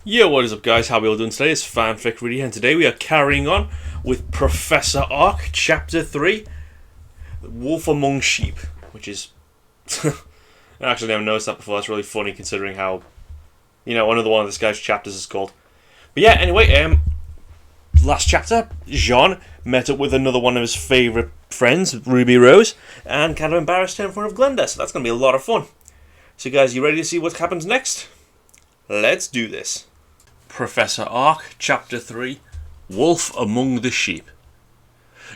Yo, what is up guys, how are we all doing today? It's FanFiction reading, and today we are carrying on with Professor Ark, Chapter 3, Wolf Among Sheep, which is... I actually never noticed that before. That's really funny considering how, another one of this guy's chapters is called. But yeah, anyway, last chapter, Jaune met up with another one of his favourite friends, Ruby Rose, and kind of embarrassed her in front of Glenda, so that's going to be a lot of fun. So guys, you ready to see what happens next? Let's do this. Professor Ark, Chapter 3, Wolf Among the Sheep.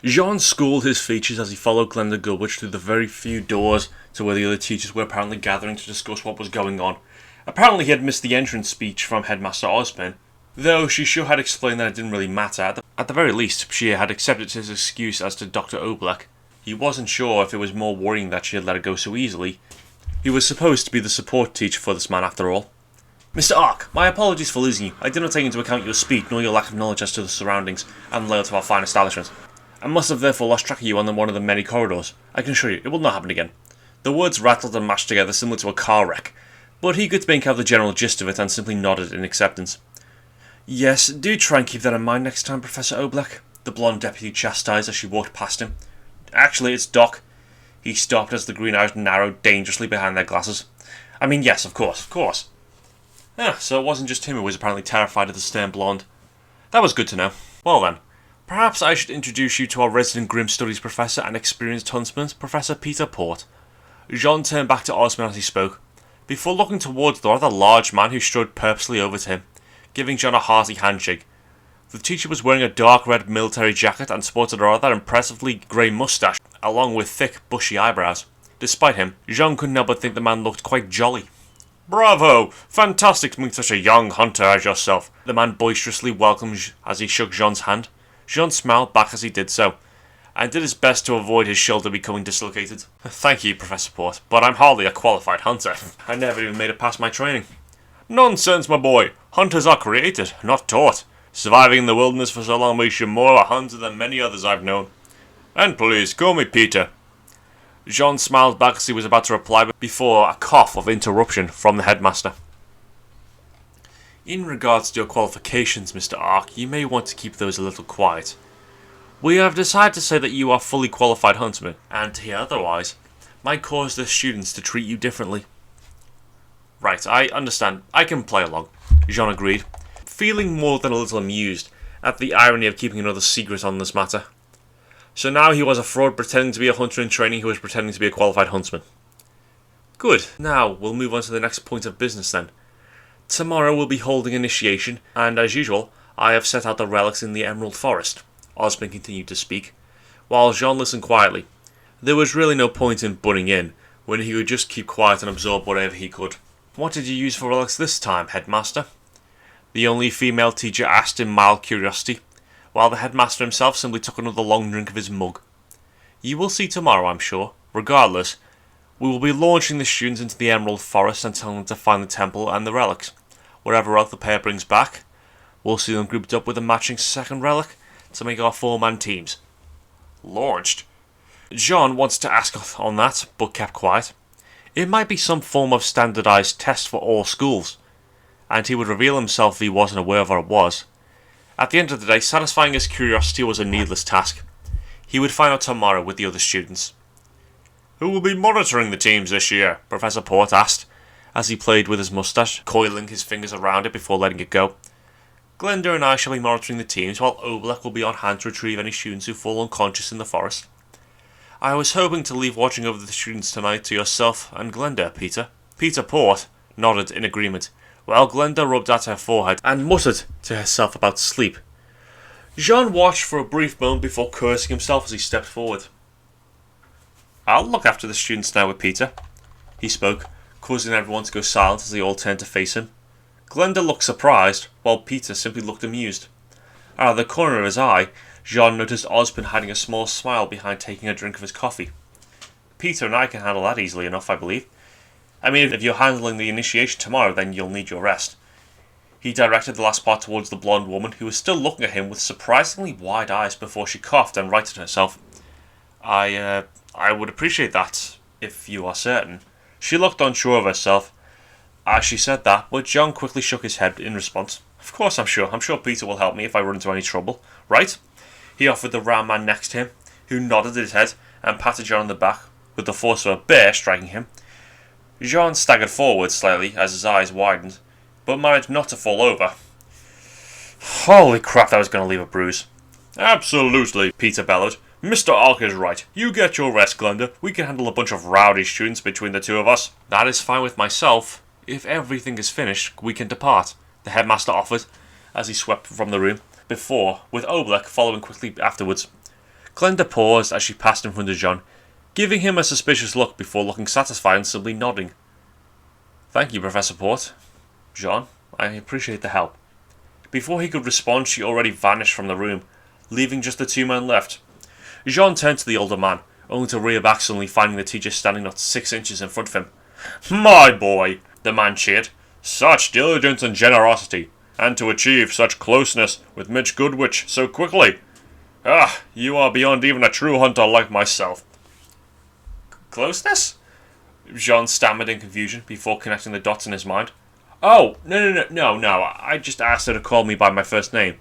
Jaune schooled his features as he followed Glenda Gulwich through the very few doors to where the other teachers were apparently gathering to discuss what was going on. Apparently he had missed the entrance speech from Headmaster Ozpin, though she sure had explained that it didn't really matter. At the very least, she had accepted his excuse as to Dr. Oblak. He wasn't sure if it was more worrying that she had let it go so easily. He was supposed to be the support teacher for this man after all. Mr. Ark, my apologies for losing you. I did not take into account your speed nor your lack of knowledge as to the surroundings and the layout of our fine establishment. I must have therefore lost track of you on one of the many corridors. I can assure you, it will not happen again. The words rattled and mashed together similar to a car wreck, but he could make out the general gist of it and simply nodded in acceptance. Yes, do try and keep that in mind next time, Professor Oblak, the blonde deputy chastised as she walked past him. Actually, it's Doc. He stopped as the green eyes narrowed dangerously behind their glasses. I mean, yes, of course. So it wasn't just him who was apparently terrified of the stern blonde. That was good to know. Well then, perhaps I should introduce you to our resident Grim Studies professor and experienced huntsman, Professor Peter Port. Jaune turned back to Ozpin as he spoke, before looking towards the rather large man who strode purposely over to him, giving Jaune a hearty handshake. The teacher was wearing a dark red military jacket and sported a rather impressively grey moustache, along with thick, bushy eyebrows. Despite him, Jaune couldn't help but think the man looked quite jolly. Bravo! Fantastic to meet such a young hunter as yourself, the man boisterously welcomed as he shook Jaune's hand. Jaune smiled back as he did so, and did his best to avoid his shoulder becoming dislocated. Thank you, Professor Port, but I'm hardly a qualified hunter. I never even made it past my training. Nonsense, my boy. Hunters are created, not taught. Surviving in the wilderness for so long makes you more a hunter than many others I've known. And please, call me Peter. Jaune smiled back as he was about to reply before a cough of interruption from the headmaster. In regards to your qualifications, Mr. Ark, you may want to keep those a little quiet. We have decided to say that you are fully qualified huntsman, and to hear otherwise might cause the students to treat you differently. Right, I understand. I can play along, Jaune agreed, feeling more than a little amused at the irony of keeping another secret on this matter. So now he was a fraud pretending to be a hunter in training who was pretending to be a qualified huntsman. Good. Now we'll move on to the next point of business then. Tomorrow we'll be holding initiation, and as usual, I have set out the relics in the Emerald Forest. Ozpin continued to speak, while Jaune listened quietly. There was really no point in butting in, when he could just keep quiet and absorb whatever he could. What did you use for relics this time, headmaster? The only female teacher asked in mild curiosity, while the headmaster himself simply took another long drink of his mug. You will see tomorrow, I'm sure. Regardless, we will be launching the students into the Emerald Forest and telling them to find the temple and the relics. Whatever relic the pair brings back, we'll see them grouped up with a matching second relic to make our four-man teams. Launched? Jaune wanted to ask on that, but kept quiet. It might be some form of standardized test for all schools, and he would reveal himself if he wasn't aware of what it was. At the end of the day, satisfying his curiosity was a needless task. He would find out tomorrow with the other students. Who will be monitoring the teams this year? Professor Port asked, as he played with his moustache, coiling his fingers around it before letting it go. Glenda and I shall be monitoring the teams, while Oblak will be on hand to retrieve any students who fall unconscious in the forest. I was hoping to leave watching over the students tonight to yourself and Glenda, Peter. Peter Port nodded in agreement, while Glenda rubbed at her forehead and muttered to herself about sleep. Jaune watched for a brief moment before cursing himself as he stepped forward. I'll look after the students now with Peter, he spoke, causing everyone to go silent as they all turned to face him. Glenda looked surprised, while Peter simply looked amused. Out of the corner of his eye, Jaune noticed Ozpin hiding a small smile behind taking a drink of his coffee. Peter and I can handle that easily enough, I believe. I mean, if you're handling the initiation tomorrow, then you'll need your rest. He directed the last part towards the blonde woman, who was still looking at him with surprisingly wide eyes before she coughed and righted herself. I would appreciate that, if you are certain. She looked unsure of herself. as she said that, but John quickly shook his head in response. Of course I'm sure. I'm sure Peter will help me if I run into any trouble. Right? He offered the round man next to him, who nodded his head and patted John on the back, with the force of a bear striking him. John staggered forward slightly as his eyes widened, but managed not to fall over. Holy crap, that was going to leave a bruise. Absolutely, Peter bellowed. Mr. Ark is right. You get your rest, Glenda. We can handle a bunch of rowdy students between the two of us. That is fine with myself. If everything is finished, we can depart, the headmaster offered, as he swept from the room, before, with Oblek following quickly afterwards. Glenda paused as she passed in front of John, giving him a suspicious look before looking satisfied and simply nodding. Thank you, Professor Port. John, I appreciate the help. Before he could respond, she already vanished from the room, leaving just the two men left. Jean turned to the older man, only to rear back suddenly, finding the teacher standing not 6 inches in front of him. My boy, the man cheered. Such diligence and generosity, and to achieve such closeness with Mitch Goodwitch so quickly. Ah, you are beyond even a true hunter like myself. Closeness? Jean stammered in confusion before connecting the dots in his mind. Oh, no, I just asked her to call me by my first name.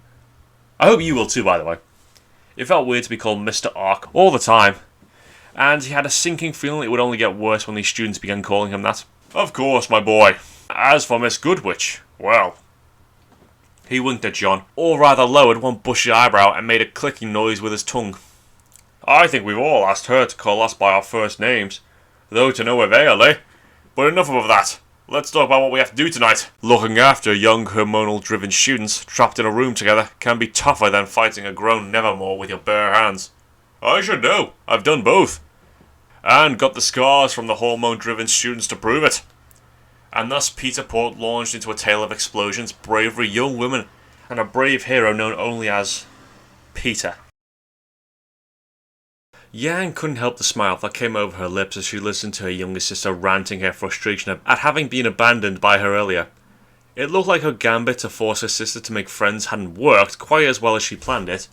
I hope you will too, by the way. It felt weird to be called Mr. Ark all the time, and he had a sinking feeling it would only get worse when these students began calling him that. Of course, my boy. As for Miss Goodwitch, well... He winked at John, or rather lowered one bushy eyebrow and made a clicking noise with his tongue. I think we've all asked her to call us by our first names, though to no avail, eh? But enough of that. Let's talk about what we have to do tonight. Looking after young hormonal-driven students trapped in a room together can be tougher than fighting a grown Nevermore with your bare hands. I should know. I've done both. And got the scars from the hormone-driven students to prove it. And thus Peter Port launched into a tale of explosions, bravery, young women, and a brave hero known only as... Peter. Yang couldn't help the smile that came over her lips as she listened to her younger sister ranting her frustration at having been abandoned by her earlier. It looked like her gambit to force her sister to make friends hadn't worked quite as well as she planned it.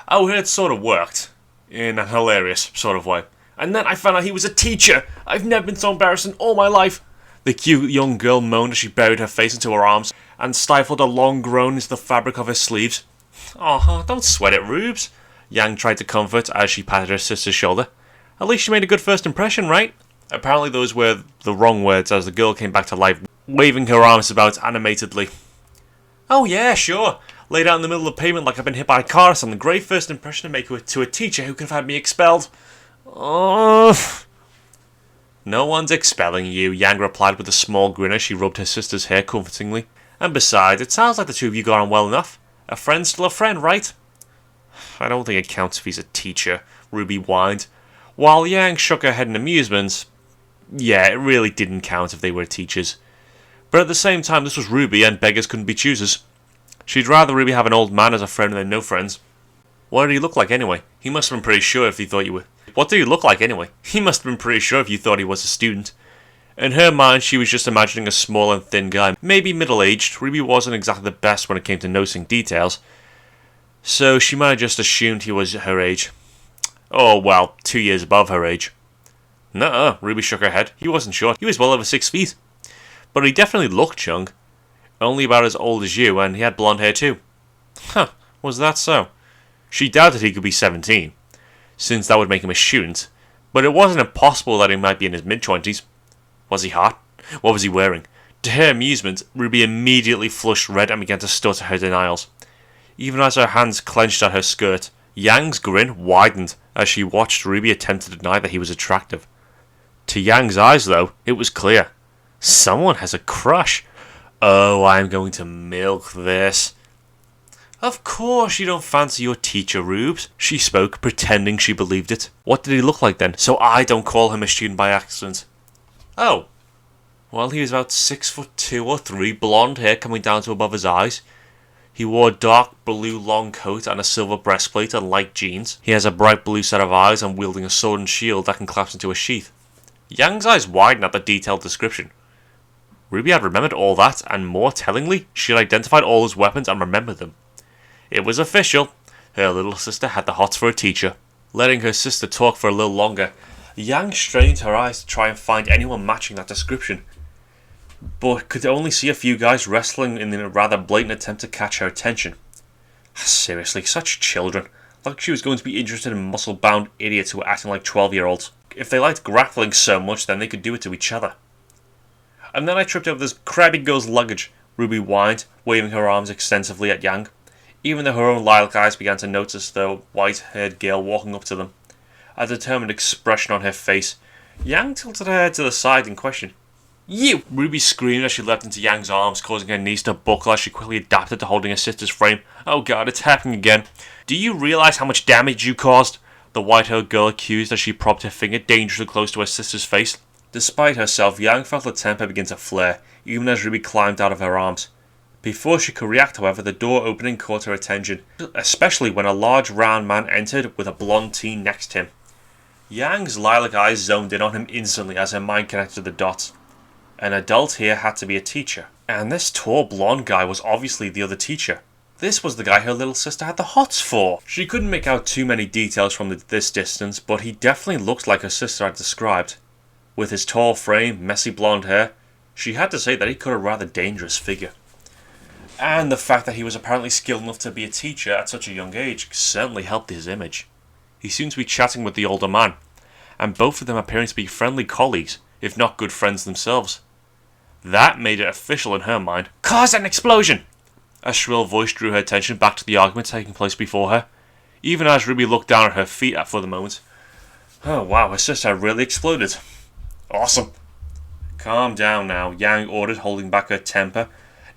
Oh, it sort of worked. In a hilarious sort of way. And then I found out he was a teacher! I've never been so embarrassed in all my life! The cute young girl moaned as she buried her face into her arms and stifled a long groan into the fabric of her sleeves. Aw, don't sweat it, Rubes. Yang tried to comfort as she patted her sister's shoulder. At least she made a good first impression, right? Apparently those were the wrong words as the girl came back to life, waving her arms about animatedly. Oh yeah, sure. Laid out in the middle of the pavement like I've been hit by a car or something. Great first impression to make to a teacher who could have had me expelled. Oh. No one's expelling you, Yang replied with a small grin as she rubbed her sister's hair comfortingly. And besides, it sounds like the two of you got on well enough. A friend's still a friend, right? I don't think it counts if he's a teacher, Ruby whined. While Yang shook her head in amusement, yeah, it really didn't count if they were teachers. But at the same time, this was Ruby, and beggars couldn't be choosers. She'd rather Ruby have an old man as a friend than no friends. What did he look like anyway? He must have been pretty sure if he thought you were... What did he look like anyway? He must have been pretty sure if you thought he was a student. In her mind, she was just imagining a small and thin guy, maybe middle-aged. Ruby wasn't exactly the best when it came to noticing details, so she might have just assumed he was her age. Oh, well, 2 years above her age. Nuh-uh, Ruby shook her head. He wasn't short. He was well over 6 feet. But he definitely looked young. Only about as old as you, and he had blonde hair too. Huh, was that so? She doubted he could be 17, since that would make him a student, but it wasn't impossible that he might be in his mid-20s. Was he hot? What was he wearing? To her amusement, Ruby immediately flushed red and began to stutter her denials. Even as her hands clenched at her skirt, Yang's grin widened as she watched Ruby attempt to deny that he was attractive. To Yang's eyes, though, it was clear. Someone has a crush. Oh, I'm going to milk this. Of course you don't fancy your teacher, Rubes, she spoke, pretending she believed it. What did he look like then, so I don't call him a student by accident? Oh, well, he was about 6'2" or 3", blonde hair coming down to above his eyes. He wore a dark blue long coat and a silver breastplate and light jeans. He has a bright blue set of eyes and wielding a sword and shield that can collapse into a sheath. Yang's eyes widened at the detailed description. Ruby had remembered all that, and more tellingly, she had identified all his weapons and remembered them. It was official. Her little sister had the hots for a teacher. Letting her sister talk for a little longer, Yang strained her eyes to try and find anyone matching that description. but could only see a few guys wrestling in a rather blatant attempt to catch her attention. Seriously, such children. Like she was going to be interested in muscle-bound idiots who were acting like 12-year-olds. If they liked grappling so much, then they could do it to each other. And then I tripped over this crabby girl's luggage, Ruby whined, waving her arms extensively at Yang, even though her own lilac eyes began to notice the white-haired girl walking up to them. A determined expression on her face, Yang tilted her head to the side in question. "You!" Ruby screamed as she leapt into Yang's arms, causing her knees to buckle as she quickly adapted to holding her sister's frame. "Oh god, it's happening again. Do you realise how much damage you caused?" the white-haired girl accused as she propped her finger dangerously close to her sister's face. Despite herself, Yang felt her temper begin to flare, even as Ruby climbed out of her arms. Before she could react, however, the door opening caught her attention, especially when a large round man entered with a blonde teen next to him. Yang's lilac eyes zoned in on him instantly as her mind connected the dots. An adult here had to be a teacher, and this tall blonde guy was obviously the other teacher. This was the guy her little sister had the hots for. She couldn't make out too many details from this distance, but he definitely looked like her sister had described. With his tall frame, messy blonde hair, she had to say that he cut a rather dangerous figure. And the fact that he was apparently skilled enough to be a teacher at such a young age certainly helped his image. He seemed to be chatting with the older man, and both of them appearing to be friendly colleagues, if not good friends themselves. That made it official in her mind. "Cause an explosion!" A shrill voice drew her attention back to the argument taking place before her, even as Ruby looked down at her feet for the moment. Oh wow, her sister had really exploded. Awesome. "Calm down now," Yang ordered, holding back her temper,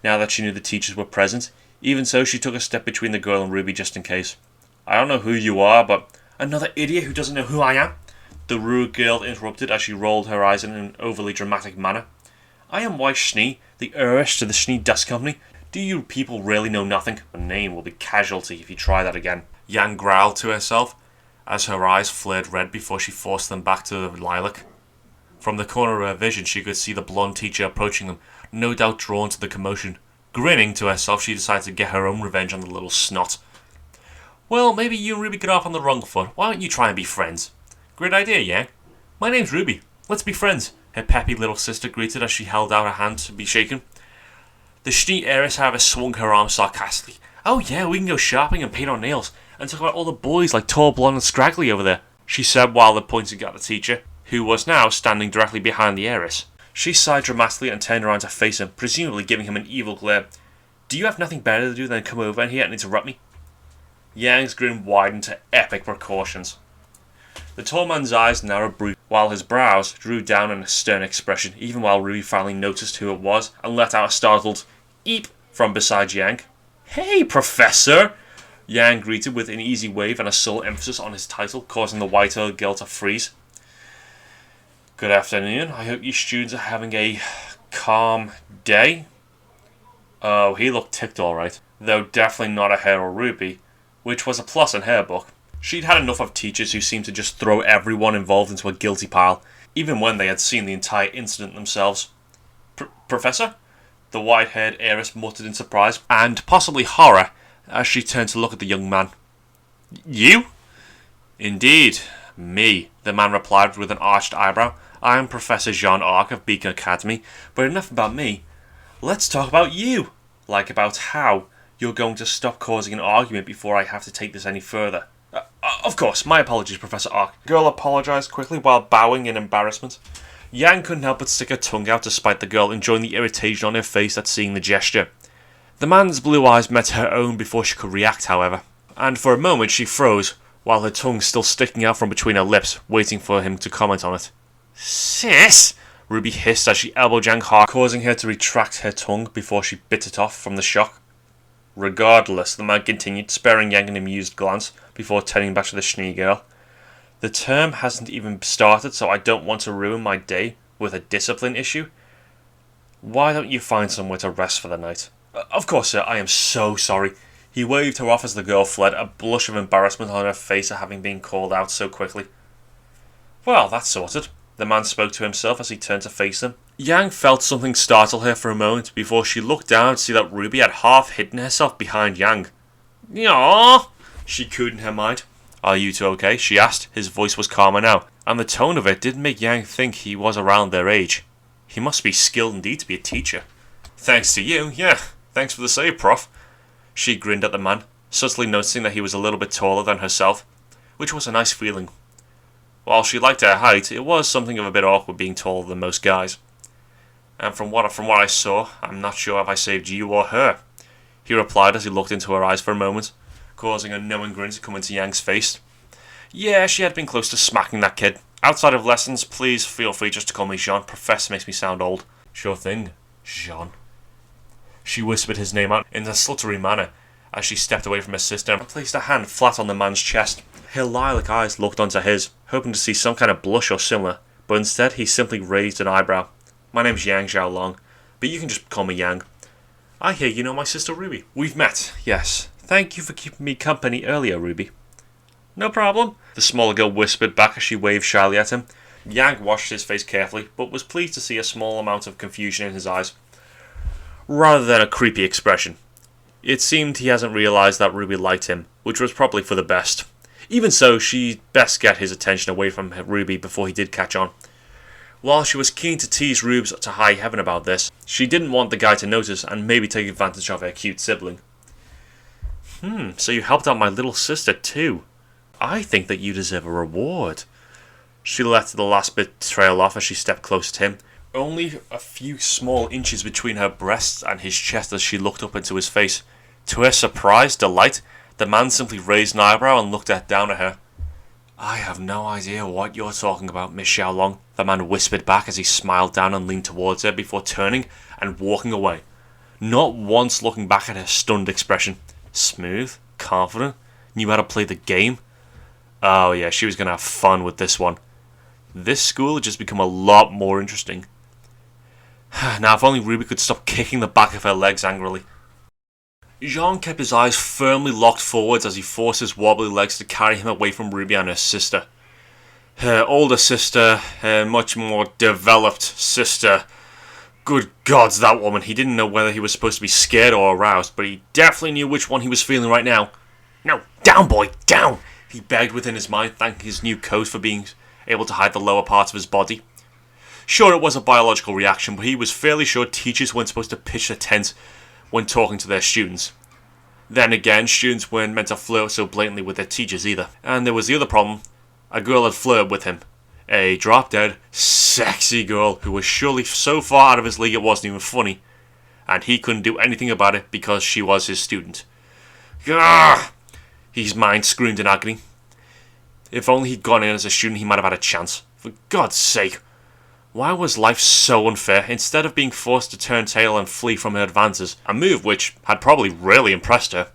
now that she knew the teachers were present. Even so, she took a step between the girl and Ruby just in case. "I don't know who you are, but..." "Another idiot who doesn't know who I am?" the rude girl interrupted as she rolled her eyes in an overly dramatic manner. "I am Weiss Schnee, the heiress to the Schnee Dust Company. Do you people really know nothing? The name will be casualty if you try that again." Yang growled to herself, as her eyes flared red before she forced them back to the lilac. From the corner of her vision, she could see the blonde teacher approaching them, no doubt drawn to the commotion. Grinning to herself, she decided to get her own revenge on the little snot. "Well, maybe you and Ruby got off on the wrong foot. Why don't you try and be friends?" "Great idea, Yang. My name's Ruby. Let's be friends," her peppy little sister greeted as she held out her hand to be shaken. The Schnee heiress, however, swung her arm sarcastically. "Oh yeah, we can go shopping and paint our nails, and talk about all the boys like tall, blonde and scraggly over there," she said while pointing at the teacher, who was now standing directly behind the heiress. She sighed dramatically and turned around to face him, presumably giving him an evil glare. "Do you have nothing better to do than come over here and interrupt me?" Yang's grin widened to epic proportions. The tall man's eyes narrowed briefly, while his brows drew down in a stern expression, even while Ruby finally noticed who it was and let out a startled "eep" from beside Yang. "Hey, Professor!" Yang greeted with an easy wave and a subtle emphasis on his title, causing the white-haired girl to freeze. "Good afternoon. I hope you students are having a calm day." Oh, he looked ticked alright, though definitely not ahead of Ruby, which was a plus in her book. She'd had enough of teachers who seemed to just throw everyone involved into a guilty pile, even when they had seen the entire incident themselves. "Professor?" the white-haired heiress muttered in surprise, and possibly horror, as she turned to look at the young man. "You?" "Indeed, me," the man replied with an arched eyebrow. "I am Professor Jaune of Beacon Academy, but enough about me. Let's talk about you, like about how you're going to stop causing an argument before I have to take this any further." Of course, my apologies, Professor Ark." The girl apologised quickly while bowing in embarrassment. Yang couldn't help but stick her tongue out despite the girl enjoying the irritation on her face at seeing the gesture. The man's blue eyes met her own before she could react, however, and for a moment she froze, while her tongue still sticking out from between her lips, waiting for him to comment on it. "Sis!" Ruby hissed as she elbowed Yang hard, causing her to retract her tongue before she bit it off from the shock. Regardless, the man continued, sparing Yang an amused glance before turning back to the Schnee girl. "The term hasn't even started, so I don't want to ruin my day with a discipline issue. Why don't you find somewhere to rest for the night?" "Of course, sir. I am so sorry." He waved her off as the girl fled, a blush of embarrassment on her face at having been called out so quickly. "Well, that's sorted," the man spoke to himself as he turned to face them. Yang felt something startle her for a moment before she looked down to see that Ruby had half hidden herself behind Yang. "Aww," she cooed in her mind. "Are you two okay?" she asked. His voice was calmer now, and the tone of it did make Yang think he was around their age. He must be skilled indeed to be a teacher. Thanks to you, yeah. Thanks for the save, Prof. She grinned at the man, subtly noticing that he was a little bit taller than herself, which was a nice feeling. While she liked her height, it was something of a bit awkward being taller than most guys. And from what I saw, I'm not sure if I saved you or her, he replied as he looked into her eyes for a moment, causing a knowing grin to come into Yang's face. Yeah, she had been close to smacking that kid. Outside of lessons, please feel free just to call me Jaune. Professor makes me sound old. Sure thing, Jaune. She whispered his name out in a sluttery manner as she stepped away from her sister and placed her hand flat on the man's chest. Her lilac eyes looked onto his, hoping to see some kind of blush or similar, but instead he simply raised an eyebrow. My name's Yang Xiaolong, but you can just call me Yang. I hear you know my sister Ruby. We've met, yes. Thank you for keeping me company earlier, Ruby. No problem, the smaller girl whispered back as she waved shyly at him. Yang washed his face carefully, but was pleased to see a small amount of confusion in his eyes, rather than a creepy expression. It seemed he hasn't realised that Ruby liked him, which was probably for the best. Even so, she'd best get his attention away from Ruby before he did catch on. While she was keen to tease Rubes to high heaven about this, she didn't want the guy to notice and maybe take advantage of her cute sibling. So you helped out my little sister too. I think that you deserve a reward. She let the last bit trail off as she stepped closer to him, only a few small inches between her breasts and his chest as she looked up into his face. To her surprise, delight, the man simply raised an eyebrow and looked down at her. I have no idea what you're talking about, Miss Xiaolong, the man whispered back as he smiled down and leaned towards her before turning and walking away, not once looking back at her stunned expression. Smooth, confident, knew how to play the game. Oh yeah, she was going to have fun with this one. This school had just become a lot more interesting. Now if only Ruby could stop kicking the back of her legs angrily. Jaune kept his eyes firmly locked forwards as he forced his wobbly legs to carry him away from Ruby and her sister. Her older sister, her much more developed sister. Good gods, that woman. He didn't know whether he was supposed to be scared or aroused, but he definitely knew which one he was feeling right now. No, down boy, down! He begged within his mind, thanking his new coat for being able to hide the lower parts of his body. Sure, it was a biological reaction, but he was fairly sure teachers weren't supposed to pitch their tent when talking to their students. Then again, students weren't meant to flirt so blatantly with their teachers either. And there was the other problem. A girl had flirted with him. A drop-dead, sexy girl who was surely so far out of his league it wasn't even funny. And he couldn't do anything about it because she was his student. Gah! His mind screamed in agony. If only he'd gone in as a student, he might have had a chance. For God's sake. Why was life so unfair? Instead of being forced to turn tail and flee from her advances, a move which had probably really impressed her.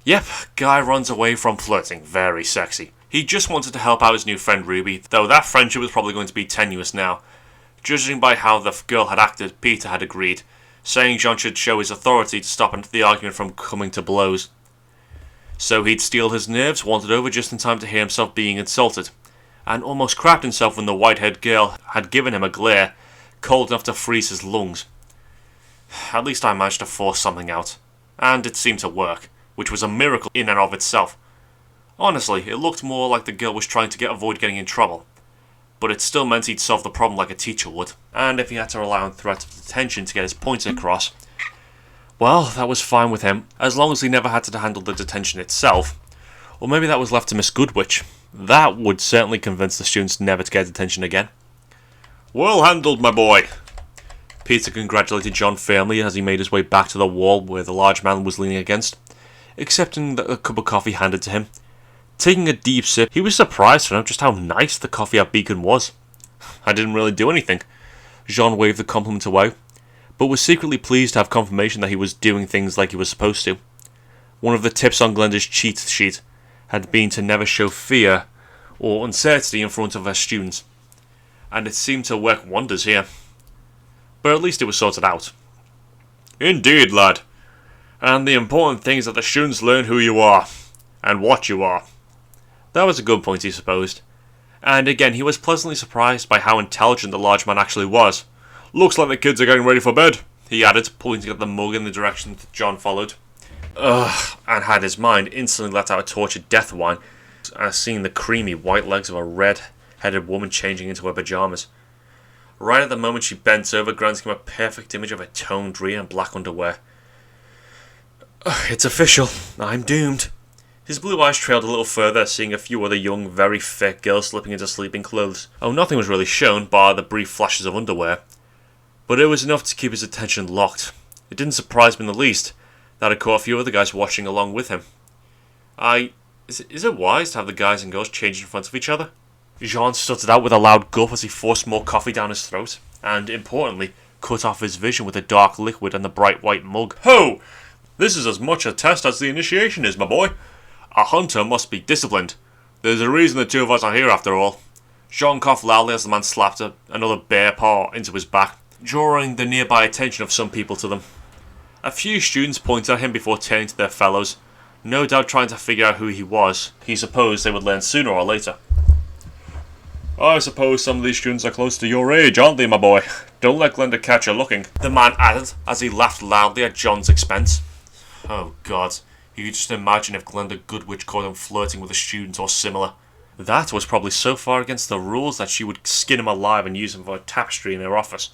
Yep, guy runs away from flirting. Very sexy. He just wanted to help out his new friend Ruby, though that friendship was probably going to be tenuous now. Judging by how the girl had acted, Peter had agreed, saying Jaune should show his authority to stop the argument from coming to blows. So he'd steeled his nerves, wandered over just in time to hear himself being insulted, and almost crapped himself when the white-haired girl had given him a glare cold enough to freeze his lungs. At least I managed to force something out, and it seemed to work, which was a miracle in and of itself. Honestly, it looked more like the girl was trying to avoid getting in trouble, but it still meant he'd solve the problem like a teacher would, and if he had to rely on threats of detention to get his points across, well, that was fine with him, as long as he never had to handle the detention itself. Or maybe that was left to Miss Goodwitch. That would certainly convince the students never to get detention again. Well handled, my boy! Peter congratulated Jaune firmly as he made his way back to the wall where the large man was leaning against, accepting the cup of coffee handed to him. Taking a deep sip, he was surprised to know just how nice the coffee at Beacon was. I didn't really do anything. Jaune waved the compliment away, but was secretly pleased to have confirmation that he was doing things like he was supposed to. One of the tips on Glenda's cheat sheet had been to never show fear or uncertainty in front of her students, and it seemed to work wonders here. But at least it was sorted out. Indeed, lad. And the important thing is that the students learn who you are, and what you are. That was a good point, he supposed. And again, he was pleasantly surprised by how intelligent the large man actually was. Looks like the kids are getting ready for bed, he added, pointing at the mug in the direction that Jaune followed. And had his mind instantly let out a tortured death whine as seeing the creamy white legs of a red-headed woman changing into her pyjamas. Right at the moment she bent over, granting him a perfect image of her toned green and black underwear. It's official. I'm doomed. His blue eyes trailed a little further, seeing a few other young, very fit girls slipping into sleeping clothes. Oh, nothing was really shown, bar the brief flashes of underwear. But it was enough to keep his attention locked. It didn't surprise me in the least that I caught a few other guys watching along with him. Is it wise to have the guys and girls change in front of each other? Jaune stuttered out with a loud gulp as he forced more coffee down his throat, and, importantly, cut off his vision with the dark liquid and the bright white mug. Ho! This is as much a test as the initiation is, my boy. A hunter must be disciplined. There's a reason the two of us are here, after all. Jaune coughed loudly as the man slapped another bare paw into his back, drawing the nearby attention of some people to them. A few students pointed at him before turning to their fellows, no doubt trying to figure out who he was. He supposed they would learn sooner or later. I suppose some of these students are close to your age, aren't they, my boy? Don't let Glenda catch you looking, the man added as he laughed loudly at John's expense. Oh, God. You could just imagine if Glenda Goodwitch caught him flirting with a student or similar. That was probably so far against the rules that she would skin him alive and use him for a tapestry in her office.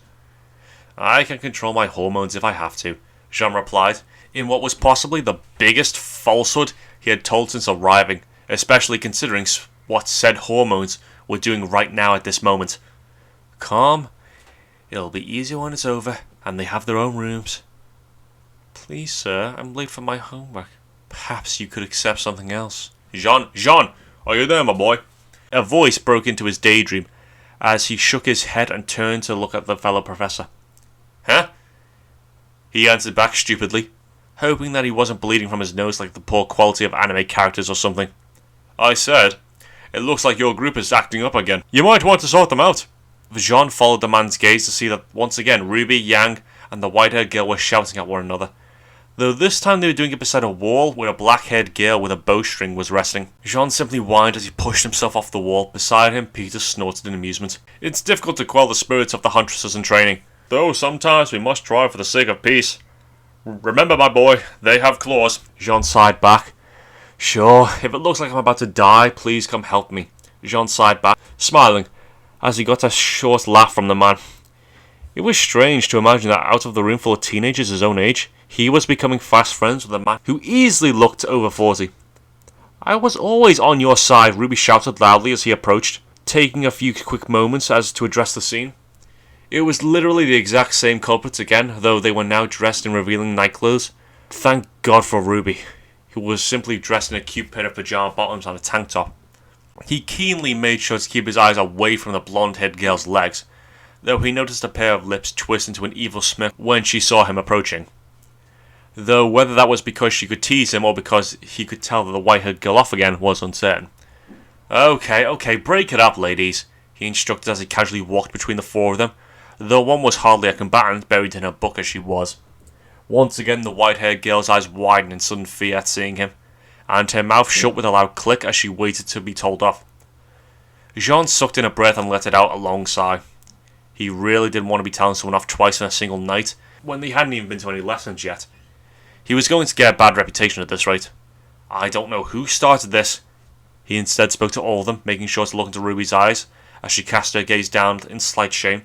I can control my hormones if I have to, Jaune replied, in what was possibly the biggest falsehood he had told since arriving, especially considering what said hormones were doing right now at this moment. Calm. It'll be easier when it's over, and they have their own rooms. Please, sir, I'm late for my homework. Perhaps you could accept something else. Jaune, are you there, my boy? A voice broke into his daydream as he shook his head and turned to look at the fellow professor. Huh? He answered back stupidly, hoping that he wasn't bleeding from his nose like the poor quality of anime characters or something. I said, it looks like your group is acting up again. You might want to sort them out. Jaune followed the man's gaze to see that once again Ruby, Yang, and the white-haired girl were shouting at one another, though this time they were doing it beside a wall where a black-haired girl with a bowstring was resting. Jaune simply whined as he pushed himself off the wall. Beside him, Peter snorted in amusement. It's difficult to quell the spirits of the huntresses in training, though sometimes we must try for the sake of peace. Remember, my boy, they have claws. Jaune sighed back. Sure, if it looks like I'm about to die, please come help me. Jaune sighed back, smiling, as he got a short laugh from the man. It was strange to imagine that out of the room full of teenagers his own age, he was becoming fast friends with a man who easily looked over 40. I was always on your side, Ruby shouted loudly as he approached, taking a few quick moments as to address the scene. It was literally the exact same culprits again, though they were now dressed in revealing nightclothes. Thank God for Ruby, who was simply dressed in a cute pair of pajama bottoms and a tank top. He keenly made sure to keep his eyes away from the blonde-haired girl's legs, though he noticed a pair of lips twist into an evil smirk when she saw him approaching. Though whether that was because she could tease him or because he could tell the white-haired girl off again was uncertain. Okay, break it up, ladies, he instructed as he casually walked between the four of them, though one was hardly a combatant, buried in her book as she was. Once again the white-haired girl's eyes widened in sudden fear at seeing him, and her mouth shut with a loud click as she waited to be told off. Jaune sucked in a breath and let it out a long sigh. He really didn't want to be telling someone off twice in a single night, when they hadn't even been to any lessons yet. He was going to get a bad reputation at this rate. I don't know who started this. He instead spoke to all of them, making sure to look into Ruby's eyes, as she cast her gaze down in slight shame.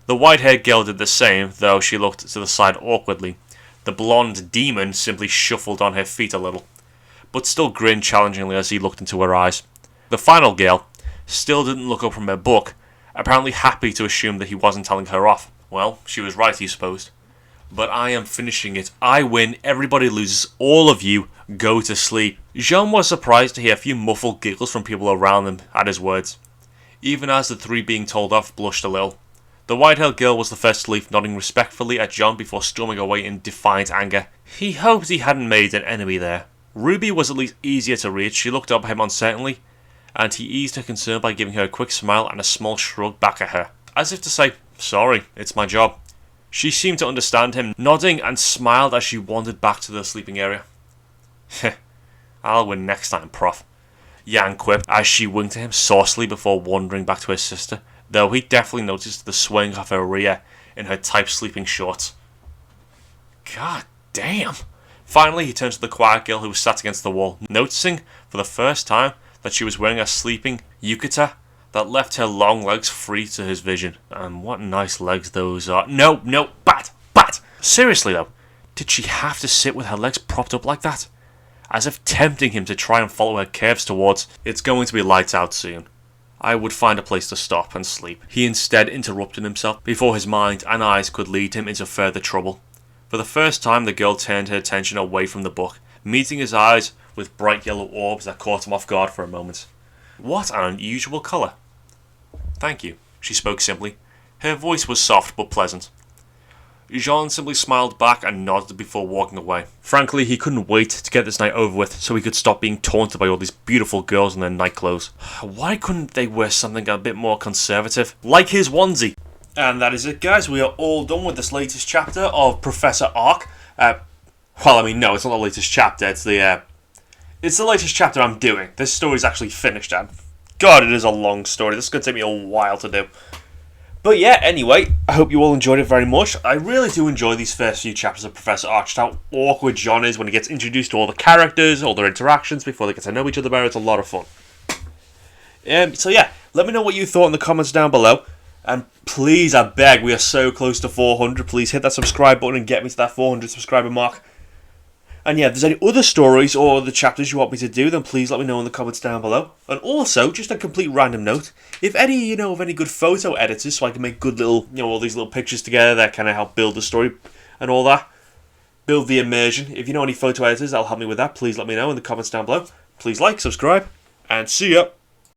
The white-haired girl did the same, though she looked to the side awkwardly. The blonde demon simply shuffled on her feet a little, but still grinned challengingly as he looked into her eyes. The final girl still didn't look up from her book, apparently happy to assume that he wasn't telling her off. Well, she was right, he supposed. But I am finishing it. I win, everybody loses, all of you go to sleep. Jaune was surprised to hear a few muffled giggles from people around him at his words, even as the three being told off blushed a little. The white-haired girl was the first to leave, nodding respectfully at Jaune before storming away in defiant anger. He hoped he hadn't made an enemy there. Ruby was at least easier to reach. She looked up at him uncertainly, and he eased her concern by giving her a quick smile and a small shrug back at her, as if to say, sorry, it's my job. She seemed to understand him, nodding and smiled as she wandered back to the sleeping area. Heh, I'll win next time, Prof. Yang quipped as she winked at him saucily before wandering back to her sister, though he definitely noticed the swing of her rear in her tight sleeping shorts. God damn. Finally, he turned to the quiet girl who was sat against the wall, noticing for the first time that she was wearing a sleeping yukata that left her long legs free to his vision. And what nice legs those are. No, bat! Seriously though, did she have to sit with her legs propped up like that? As if tempting him to try and follow her curves towards, it's going to be lights out soon. I would find a place to stop and sleep. He instead interrupted himself before his mind and eyes could lead him into further trouble. For the first time, the girl turned her attention away from the book, meeting his eyes with bright yellow orbs that caught him off guard for a moment. What an unusual colour. Thank you, she spoke simply. Her voice was soft but pleasant. Jaune simply smiled back and nodded before walking away. Frankly, he couldn't wait to get this night over with so he could stop being taunted by all these beautiful girls in their night clothes. Why couldn't they wear something a bit more conservative? Like his onesie. And that is it, guys. We are all done with this latest chapter of Professor Ark. No, it's not the latest chapter. It's the latest chapter I'm doing. This story's actually finished, and God, it is a long story. This is going to take me a while to do. But yeah, anyway, I hope you all enjoyed it very much. I really do enjoy these first few chapters of Professor Ark. Just how awkward Jaune is when he gets introduced to all the characters, all their interactions before they get to know each other better. It's a lot of fun. So yeah, let me know what you thought in the comments down below. And please, I beg, we are so close to 400. Please hit that subscribe button and get me to that 400 subscriber mark. And yeah, if there's any other stories or other chapters you want me to do, then please let me know in the comments down below. And also, just a complete random note, if any, of any good photo editors, so I can make good little, all these little pictures together that kind of help build the story and all that, build the immersion. If you know any photo editors that'll help me with that, please let me know in the comments down below. Please like, subscribe, and see ya!